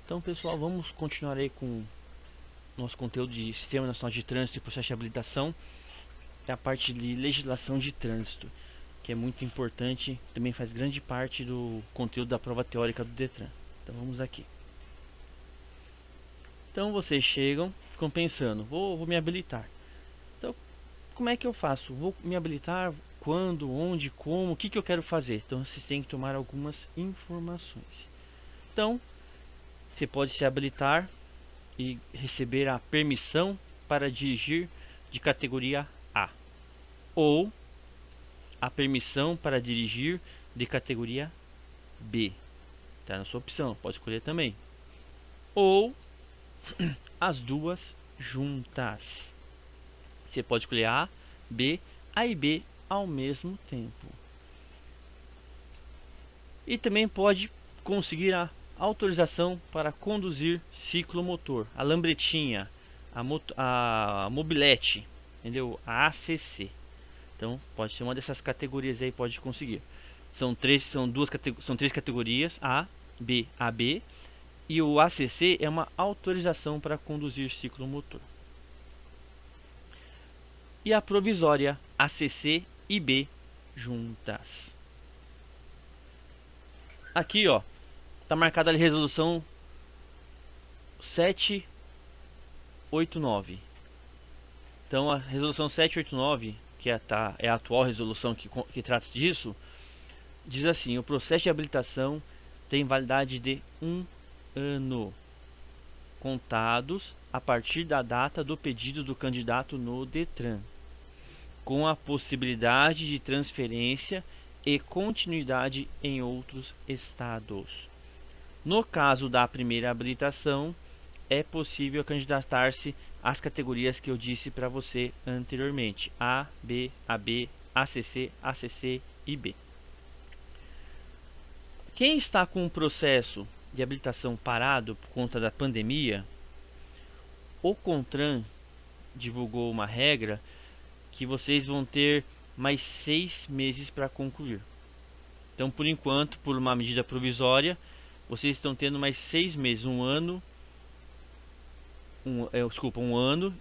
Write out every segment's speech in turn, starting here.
Então, pessoal, vamos continuar aí com nosso conteúdo de Sistema Nacional de Trânsito e Processo de Habilitação, a parte de legislação de trânsito, que é muito importante, também faz grande parte do conteúdo da prova teórica do Detran. Então, vamos aqui. Então, vocês chegam, ficam pensando, vou me habilitar. Então, como é que eu faço? Vou me habilitar? Quando, onde, como, o que eu quero fazer? Então, vocês têm que tomar algumas informações. Então, você pode se habilitar e receber a permissão para dirigir de categoria A, ou a permissão para dirigir de categoria B. Está na sua opção, pode escolher também. Ou as duas juntas. Você pode escolher A e B ao mesmo tempo. E também pode conseguir a autorização para conduzir ciclomotor, a lambretinha, a mobilete, entendeu? A ACC. Então pode ser uma dessas categorias aí, pode conseguir. São três categorias, A, B, AB, e o ACC é uma autorização para conduzir ciclomotor. E a provisória, ACC e B juntas. Aqui, ó, tá marcada a resolução 789. Então a resolução 789, que é a atual resolução que trata disso, diz assim: o processo de habilitação tem validade de 1 ano, contados a partir da data do pedido do candidato no Detran, com a possibilidade de transferência e continuidade em outros estados. No caso da primeira habilitação, é possível candidatar-se às categorias que eu disse para você anteriormente: A, B, AB, ACC, ACC e B. Quem está com o processo de habilitação parado por conta da pandemia, o CONTRAN divulgou uma regra que vocês vão ter mais 6 meses para concluir. Então, por enquanto, por uma medida provisória, vocês estão tendo mais 6 meses, um ano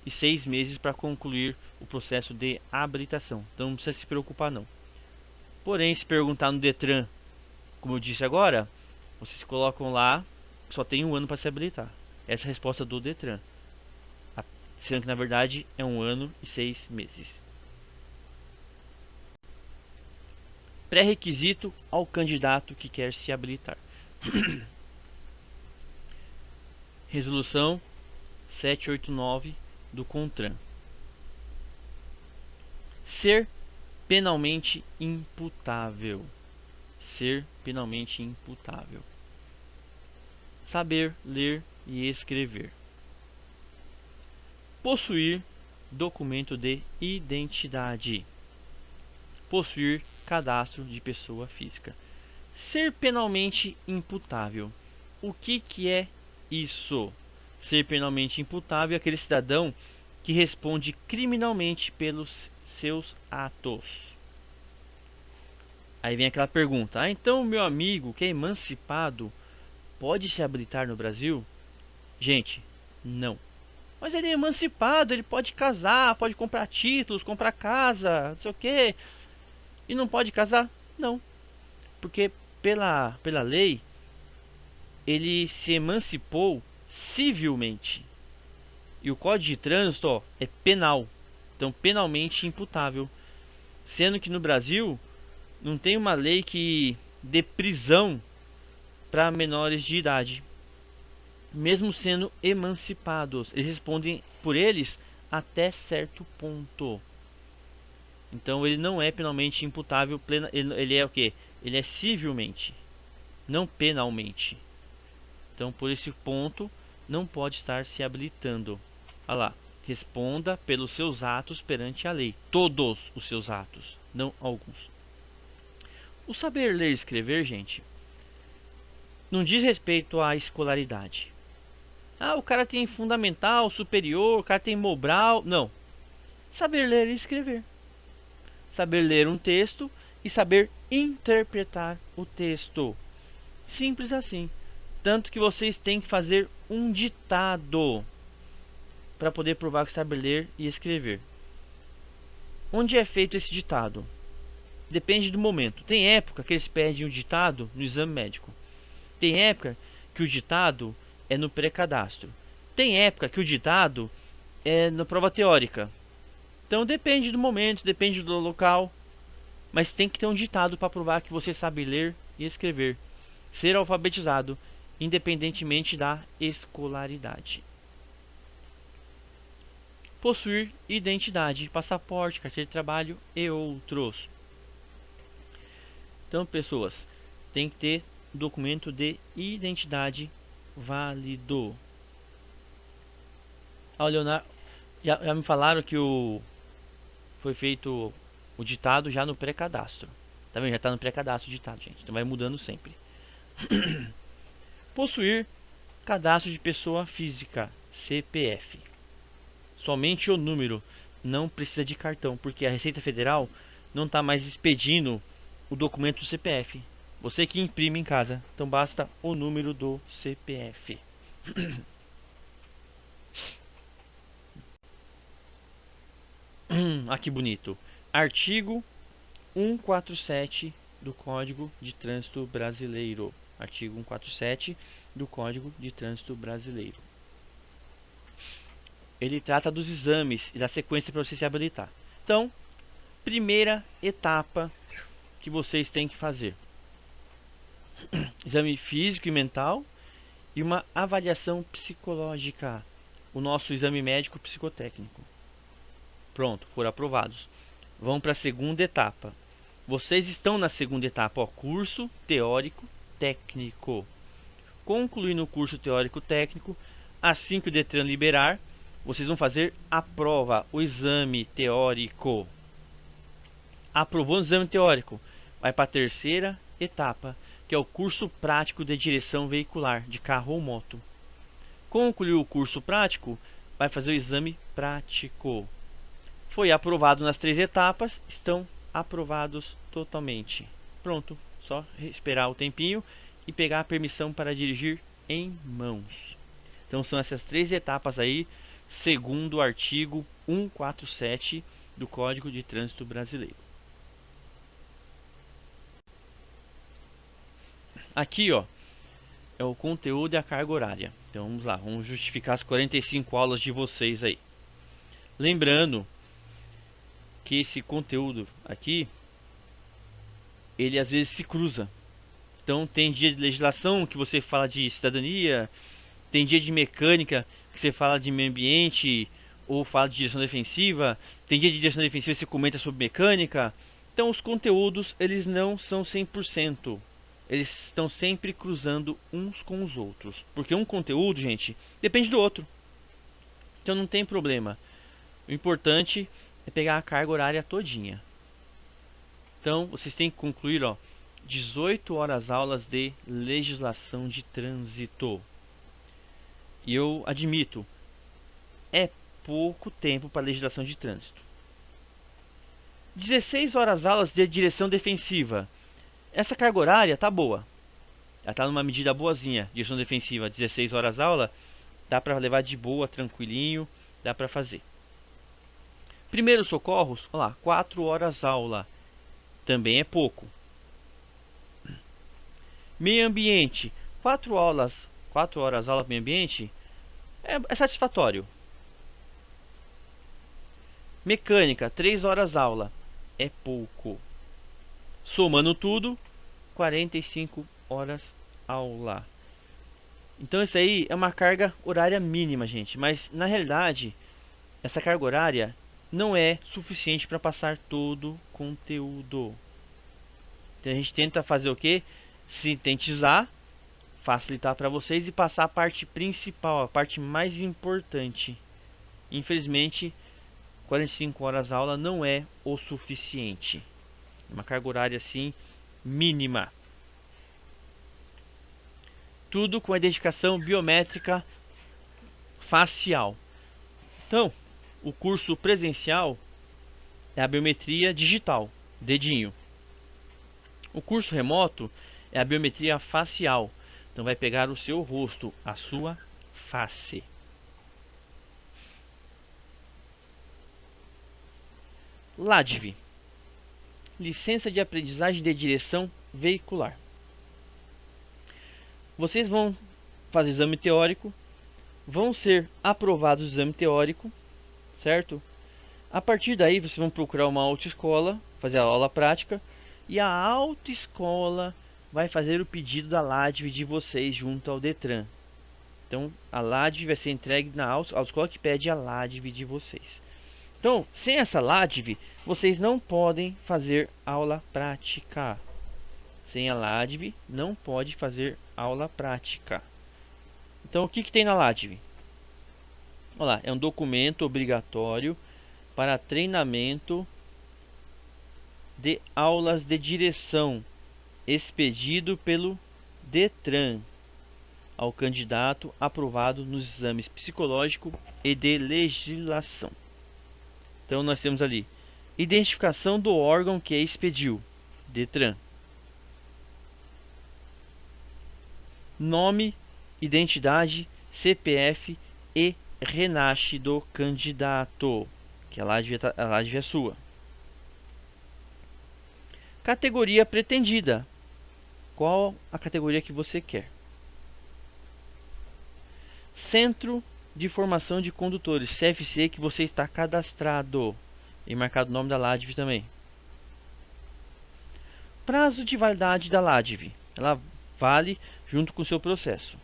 e 6 meses para concluir o processo de habilitação. Então não precisa se preocupar não. Porém, se perguntar no Detran, como eu disse agora, vocês colocam lá que só tem um ano para se habilitar. Essa é a resposta do Detran, sendo que na verdade é 1 ano e 6 meses. Pré-requisito ao candidato que quer se habilitar. Resolução 789 do CONTRAN. Ser penalmente imputável. Ser penalmente imputável. Saber ler e escrever. Possuir documento de identidade. Possuir cadastro de pessoa física. Ser penalmente imputável. O que é isso? Ser penalmente imputável é aquele cidadão que responde criminalmente pelos seus atos. Aí vem aquela pergunta: então meu amigo que é emancipado pode se habilitar no Brasil? Gente, não. Mas ele é emancipado, ele pode casar, pode comprar títulos, comprar casa, não sei o que. E não pode casar? Não. Porque pela lei, ele se emancipou civilmente. E o Código de Trânsito, ó, é penal. Então, penalmente imputável. Sendo que no Brasil, não tem uma lei que dê prisão para menores de idade. Mesmo sendo emancipados, eles respondem por eles até certo ponto. Então, ele não é penalmente imputável. Ele é o quê? Ele é civilmente, não penalmente. Então, por esse ponto, não pode estar se habilitando. Olha lá, responda pelos seus atos perante a lei. Todos os seus atos, não alguns. O saber ler e escrever, gente, não diz respeito à escolaridade. Ah, o cara tem fundamental, superior, o cara tem mobral. Não. Saber ler e escrever. Saber ler um texto e saber interpretar o texto. Simples assim. Tanto que vocês têm que fazer um ditado para poder provar que sabe ler e escrever. Onde é feito esse ditado? Depende do momento. Tem época que eles pedem um ditado no exame médico. Tem época que o ditado é no pré-cadastro. Tem época que o ditado é na prova teórica. Então depende do momento, depende do local. Mas tem que ter um ditado para provar que você sabe ler e escrever. Ser alfabetizado, independentemente da escolaridade. Possuir identidade, passaporte, carteira de trabalho e outros. Então, pessoas, tem que ter documento de identidade válido. Leonardo, já me falaram que foi feito o ditado já no pré-cadastro. Tá vendo? Já está no pré-cadastro o ditado, gente. Então vai mudando sempre. Possuir cadastro de pessoa física, CPF. Somente o número, não precisa de cartão, porque a Receita Federal não está mais expedindo o documento do CPF. Você que imprime em casa, então basta o número do CPF. Que bonito. Artigo 147 do Código de Trânsito Brasileiro. Artigo 147 do Código de Trânsito Brasileiro. Ele trata dos exames e da sequência para você se habilitar. Então, primeira etapa que vocês têm que fazer: exame físico e mental e uma avaliação psicológica, o nosso exame médico psicotécnico. Pronto, foram aprovados. Vamos para a segunda etapa. Vocês estão na segunda etapa, ó, curso teórico técnico. Concluindo o curso teórico técnico, assim que o Detran liberar, vocês vão fazer a prova, o exame teórico. Aprovou o exame teórico, vai para a terceira etapa, que é o curso prático de direção veicular de carro ou moto. Concluiu o curso prático, vai fazer o exame prático. Foi aprovado nas 3 etapas, estão aprovados totalmente. Pronto, só esperar o tempinho e pegar a permissão para dirigir em mãos. Então são essas 3 etapas aí, segundo o artigo 147 do Código de Trânsito Brasileiro. Aqui, ó, é o conteúdo e a carga horária. Então vamos lá, vamos justificar as 45 aulas de vocês aí. Lembrando que esse conteúdo aqui, ele às vezes se cruza. Então tem dia de legislação que você fala de cidadania, tem dia de mecânica que você fala de meio ambiente ou fala de direção defensiva, tem dia de direção defensiva que você comenta sobre mecânica. Então os conteúdos, eles não são 100%. Eles estão sempre cruzando uns com os outros. Porque um conteúdo, gente, depende do outro. Então não tem problema. O importante é pegar a carga horária todinha. Então vocês têm que concluir, ó, 18 horas aulas de legislação de trânsito. E eu admito, é pouco tempo para legislação de trânsito. 16 horas aulas de direção defensiva. Essa carga horária tá boa. Ela tá numa medida boazinha. Direção defensiva, 16 horas aula, dá para levar de boa, tranquilinho, dá para fazer. Primeiros socorros, olha lá, 4 horas aula. Também é pouco. Meio ambiente, 4 horas aula meio ambiente é satisfatório. Mecânica, 3 horas aula, é pouco. Somando tudo, 45 horas aula. Então isso aí é uma carga horária mínima, gente. Mas na realidade, essa carga horária não é suficiente para passar todo o conteúdo. Então a gente tenta fazer o que? Sintetizar, facilitar para vocês e passar a parte principal, a parte mais importante. Infelizmente, 45 horas aula não é o suficiente. Uma carga horária assim mínima. Tudo com a identificação biométrica facial. Então, o curso presencial é a biometria digital, dedinho. O curso remoto é a biometria facial. Então vai pegar o seu rosto, a sua face. LADV, licença de aprendizagem de direção veicular. Vocês vão fazer exame teórico, vão ser aprovados o exame teórico, certo? A partir daí vocês vão procurar uma autoescola, fazer a aula prática, e a autoescola vai fazer o pedido da LADV de vocês junto ao Detran. Então a LADV vai ser entregue na autoescola que pede a LADV de vocês. Então, sem essa LADV, vocês não podem fazer aula prática. Sem a LADV, não pode fazer aula prática. Então, o que tem na LADV? Olha lá, é um documento obrigatório para treinamento de aulas de direção, expedido pelo Detran ao candidato aprovado nos exames psicológico e de legislação. Então nós temos ali identificação do órgão que expediu, Detran. Nome, identidade, CPF e RENASCE do candidato, que a LADV é sua. Categoria pretendida. Qual a categoria que você quer? Centro de Formação de Condutores, CFC, que você está cadastrado. E marcado o nome da LADV também. Prazo de validade da LADV. Ela vale junto com o seu processo.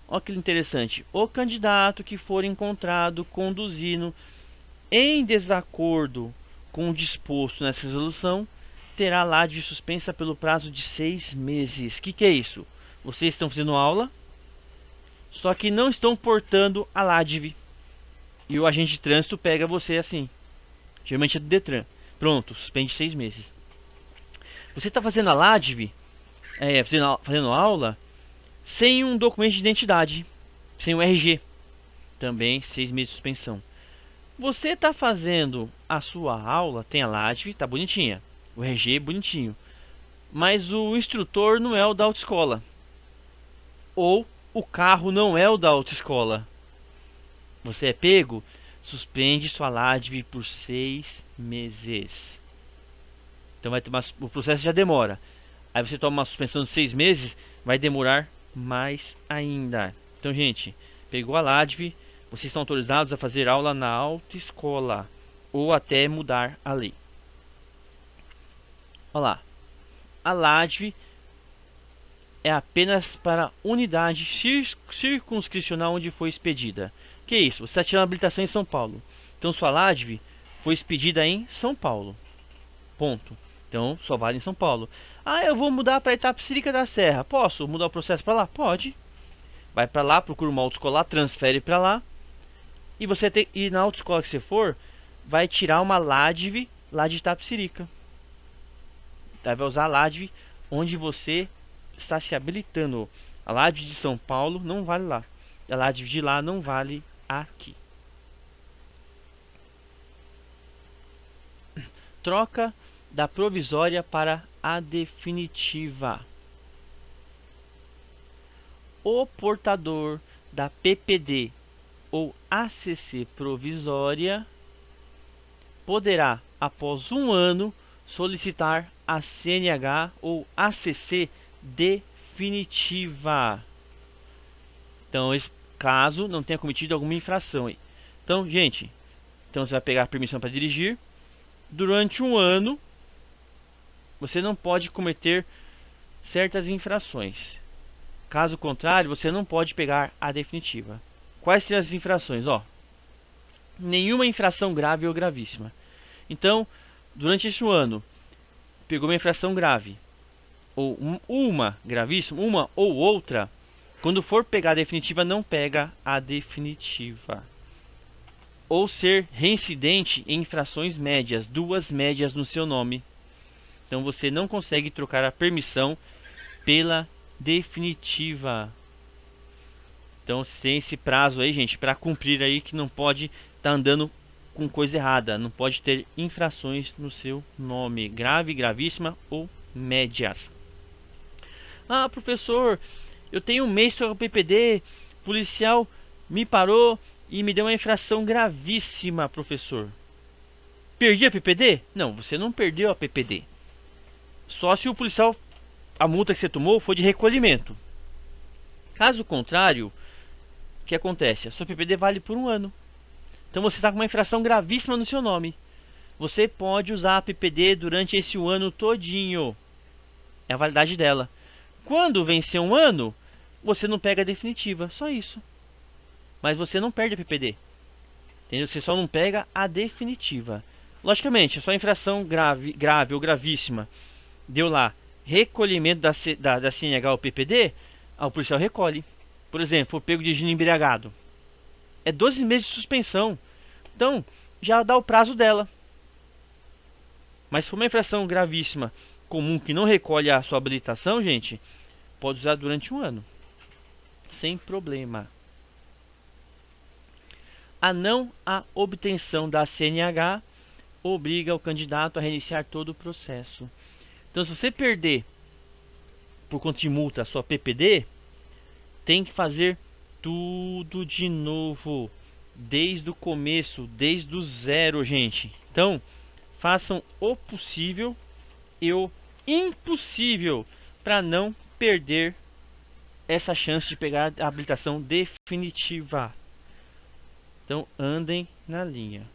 Olha que interessante. O candidato que for encontrado conduzindo em desacordo com o disposto nessa resolução terá a LADV suspensa pelo prazo de 6 meses. O que é isso? Vocês estão fazendo aula, só que não estão portando a LADV. E o agente de trânsito pega você assim. Geralmente é do Detran. Pronto, suspende 6 meses. Você está fazendo a LADV, fazendo aula, sem um documento de identidade, sem o RG. Também 6 meses de suspensão. Você está fazendo a sua aula, tem a LADV, tá bonitinha. O RG bonitinho. Mas o instrutor não é o da autoescola. Ou o carro não é o da autoescola. Você é pego, suspende sua LADV por 6 meses. Então vai tomar, o processo já demora. Aí você toma uma suspensão de 6 meses, vai demorar mais ainda. Então, gente, pegou a LADV, vocês estão autorizados a fazer aula na autoescola ou até mudar a lei. Olha lá, a LADV é apenas para unidade circunscricional onde foi expedida. Que é isso? Você está tirando a habilitação em São Paulo. Então sua LADV foi expedida em São Paulo. Ponto. Então só vale em São Paulo. Ah, eu vou mudar para Itapecerica da Serra. Posso mudar o processo para lá? Pode. Vai para lá, procura uma autoescola, transfere para lá. E você tem, e na autoescola que você for, vai tirar uma LADV lá de Itapecerica. Vai usar a LADV onde você está se habilitando. A LADV de São Paulo não vale lá. A LADV de lá não vale aqui. Troca da provisória para a definitiva. O portador da PPD ou ACC provisória poderá, após um ano, solicitar a CNH ou ACC definitiva. Então, caso não tenha cometido alguma infração. Então, gente, então você vai pegar a permissão para dirigir. Durante um ano, você não pode cometer certas infrações. Caso contrário, você não pode pegar a definitiva. Quais seriam as infrações? Nenhuma infração grave ou gravíssima. Então, durante esse ano, pegou uma infração grave ou uma gravíssima, uma ou outra, quando for pegar a definitiva, não pega a definitiva. Ou ser reincidente em infrações médias, 2 médias no seu nome. Então você não consegue trocar a permissão pela definitiva. Então tem esse prazo aí, gente, para cumprir aí, que não pode estar andando com coisa errada, não pode ter infrações no seu nome, grave, gravíssima ou médias. Ah, professor, eu tenho um mês para o PPD, policial me parou e me deu uma infração gravíssima, professor. Perdi a PPD? Não, você não perdeu a PPD. Só se o policial, a multa que você tomou foi de recolhimento. Caso contrário, o que acontece? A sua PPD vale por um ano. Então você está com uma infração gravíssima no seu nome. Você pode usar a PPD durante esse ano todinho. É a validade dela. Quando vencer um ano, você não pega a definitiva. Só isso. Mas você não perde a PPD. Entendeu? Você só não pega a definitiva. Logicamente, a sua infração grave ou gravíssima deu lá recolhimento da CNH ou PPD, o policial recolhe. Por exemplo, o pego dirigindo embriagado. É 12 meses de suspensão. Então, já dá o prazo dela. Mas se for uma infração gravíssima, comum, que não recolhe a sua habilitação, gente, pode usar durante um ano. Sem problema. A não obtenção da CNH obriga o candidato a reiniciar todo o processo. Então, se você perder por conta de multa a sua PPD, tem que fazer tudo de novo, desde o começo, desde o zero, gente. Então, façam o possível e o impossível para não perder essa chance de pegar a habilitação definitiva. Então, andem na linha.